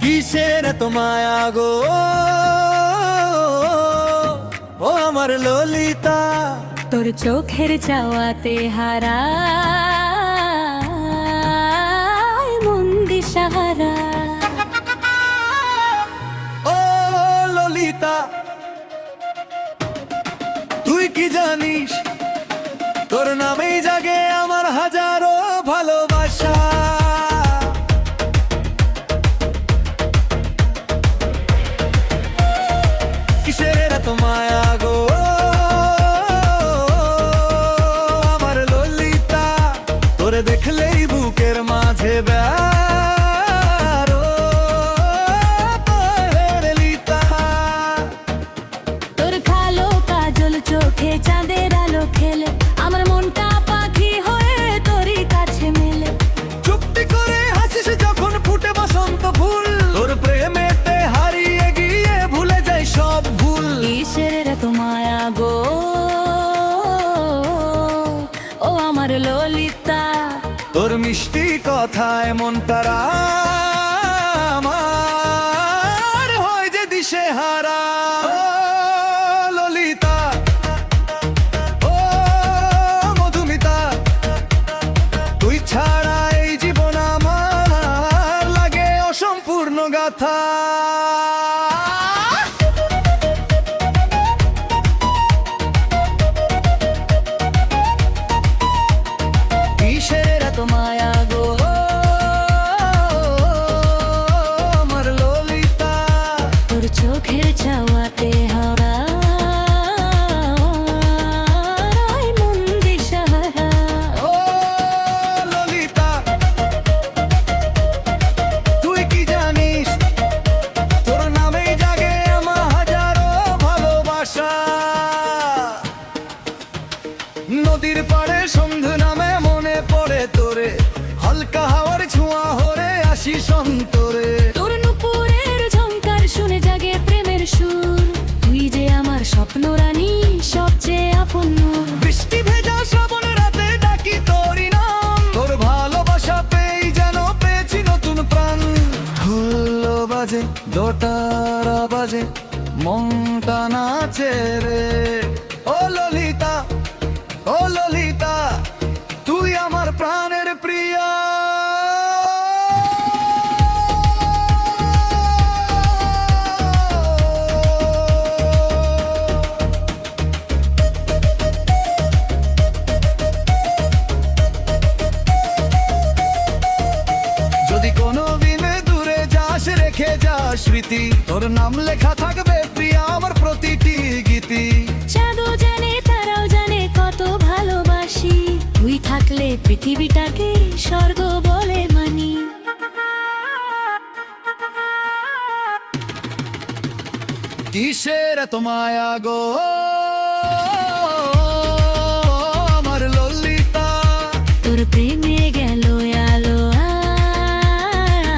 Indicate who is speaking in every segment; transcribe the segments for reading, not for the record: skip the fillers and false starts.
Speaker 1: কিসের এত মায়া গো, ও আমার ললিতা।
Speaker 2: তোর চোখের চাওয়াতে হারায় মন দিশাহারা।
Speaker 1: ও ললিতা, তুই কি জানিস তোর নামেই জাগে আমার হাজারো ভালোবাসা। কিসের এত মায়া গো, আমার ললিতা। তোরে দেখলেই বুকের মাঝে ললিতা।
Speaker 2: তোর কালো কাজল চোখে চাঁদের আলো খেলে আমার মনটা পাখি হয়ে তোরই কাছে মেলে।
Speaker 1: চুপটি করে হাসিস যখন ফুটে বসন্ত ফুল, তোর প্রেমেতে হারিয়ে গিয়ে ভুলে যাই সব ভুল।
Speaker 2: কিসের এত মায়া গো, ও আমার ললিতা।
Speaker 1: তোর মিষ্টি কথায় মন তারা আমার হয় যে দিশে হারা। ও ললিতা, ও মধুমিতা, তুই ছাড়া এই জীবন আমার লাগে অসম্পূর্ণ গাথা। কিসের এত মায়া গো, আমার ললিতা।
Speaker 2: তোর চোখের চাওয়াতে হারায় মন দিশাহারা।
Speaker 1: ও ললিতা, তুই কি জানিস তোর নামেই জাগে আমার হাজারো ভালোবাসা। নদীর পাড়ে সন্ধে নামে মনে পড়ে তোরে, হালকা হাওয়ার ছোঁয়া হরে আসি সন্তরে।
Speaker 2: তোর নুপুরের ঝংকার শুনে জাগে প্রেমের সুর, তুই যে আমার স্বপ্ন রানী সবচেয়ে আপন নূর।
Speaker 1: বৃষ্টি ভেজা শ্রাবণ রাতে ডাকি তোরই নাম, তোর ভালোবাসা পেয়ে যেন পেয়েছি নতুন প্রাণ। হুল্লো বাজে দোতারা বাজে মনটা নাচে রে। ও ললিতা, ও ললিতা, তুই আমার প্রাণের প্রিয়া। যদি কোনো দিনে দূরে যাস রেখে যাস স্মৃতি, তোর নাম লেখা থাকবে প্রিয়া আমার প্রতিটি গীতি।
Speaker 2: চাঁদও জানে তারাও জানে কত ভালোবাসি, তুই থাকলে পৃথিবীটাকে স্বর্গ বলে মানি।
Speaker 1: কিসের এত মায়া গো, আমার ললিতা।
Speaker 2: তোর প্রেমে গেল আলো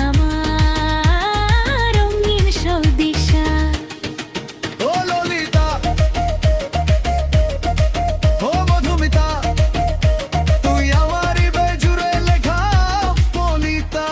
Speaker 2: আমার রঙিন সব দিশা।
Speaker 1: ও ললিতা, ও মধুমিতা, তুই আমারই বেজুড়ে লেখা ললিতা।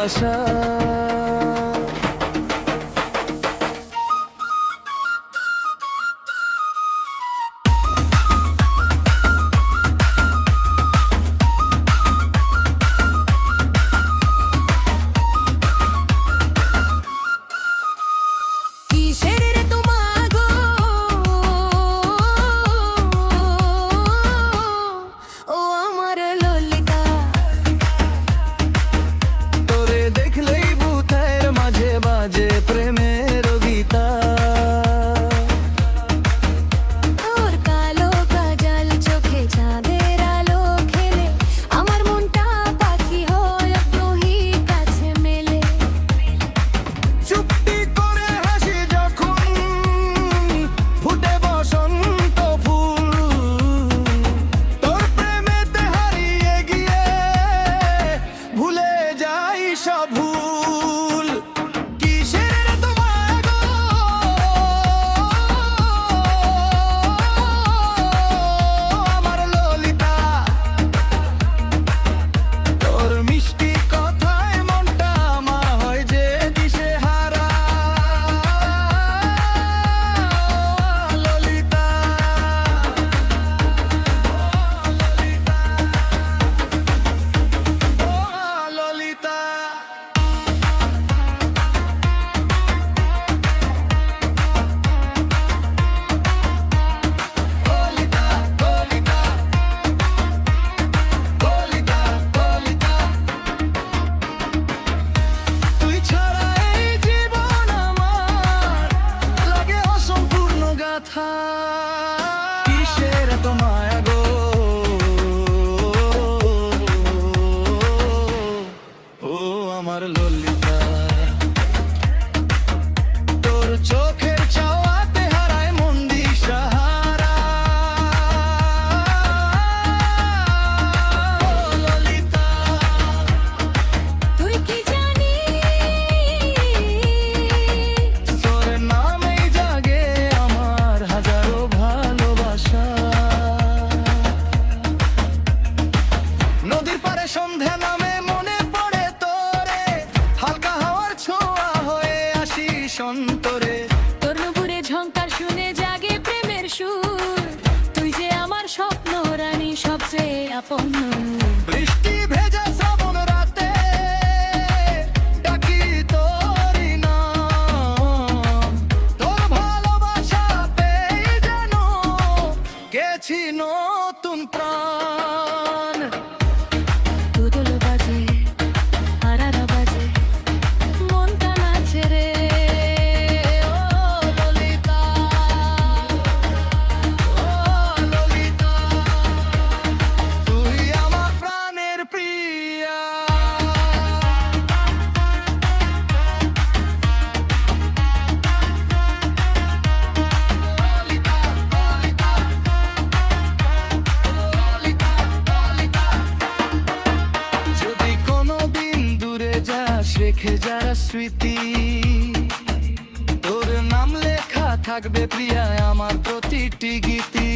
Speaker 1: ভালোবাসা।
Speaker 2: কিসের রে তোমাগো ও আমার ললিতা,
Speaker 1: তোরে দেখলেই বুথের মাঝে বাজে প্রেমের গীতা।
Speaker 2: তোর কালো কাজল চোখে চাঁদের আলো খেলে আমার মনটা পাখি হয় তোহি কাছে মেলে।
Speaker 1: চুপটি করে হাসি যখন ফুটে বসন্ত ফুল, তোর প্রেমেতে হারিয়ে গিয়ে ভুলে যাই সব ভুল। কিসের তোমার গো আমার ললিতা, তোর মিষ্টি কথায় মনটা আমার হয় যে দিশে হারা। ললিতা, ললিতা, ললিতা, ললিতা, ললিতা, ললিতা। তুই ছাড়া এই জীবন আমার লাগে অসম্পূর্ণ গাথা। কিসের এত মায়া গো ও আমার ললিতা, তোর চোখের চাওয়াতে হারায় মন দিশাহারা। ও ললিতা,
Speaker 2: তুই কি জানিস
Speaker 1: তোর নামেই জাগে আমার হাজারো ভালোবাসা। নদীর পাড়ে সন্ধ্যা নামে মনে পড়ে তোরে, হালকা হাওয়ার ছোঁয়া হয়ে আসি সন্তরে।
Speaker 2: তোর নুপুরে ঝংকার শুনে জাগে প্রেমের সুর, তুই যে আমার স্বপ্ন রানী সবচেয়ে আপন।
Speaker 1: বৃষ্টি ভেজা শ্রাবণ রাতে ডাকি তোরি নাম, তোর ভালোবাসা পেয়ে যেন গেছি নতুন প্রাণ।
Speaker 2: দুদল বাজে আরারা বাজে মনটা নাচে রে
Speaker 1: ও ললিতা, ও ললিতা, তুই আমার প্রাণের প্রিয়া। ললিতা, ললিতা, ললিতা, ললিতা। যদি কোনোদিন দূরে যাস রেখে যারা স্মৃতি, তোর নাম লেখা থাকবে প্রিয়া আমার প্রতিটি গীতি।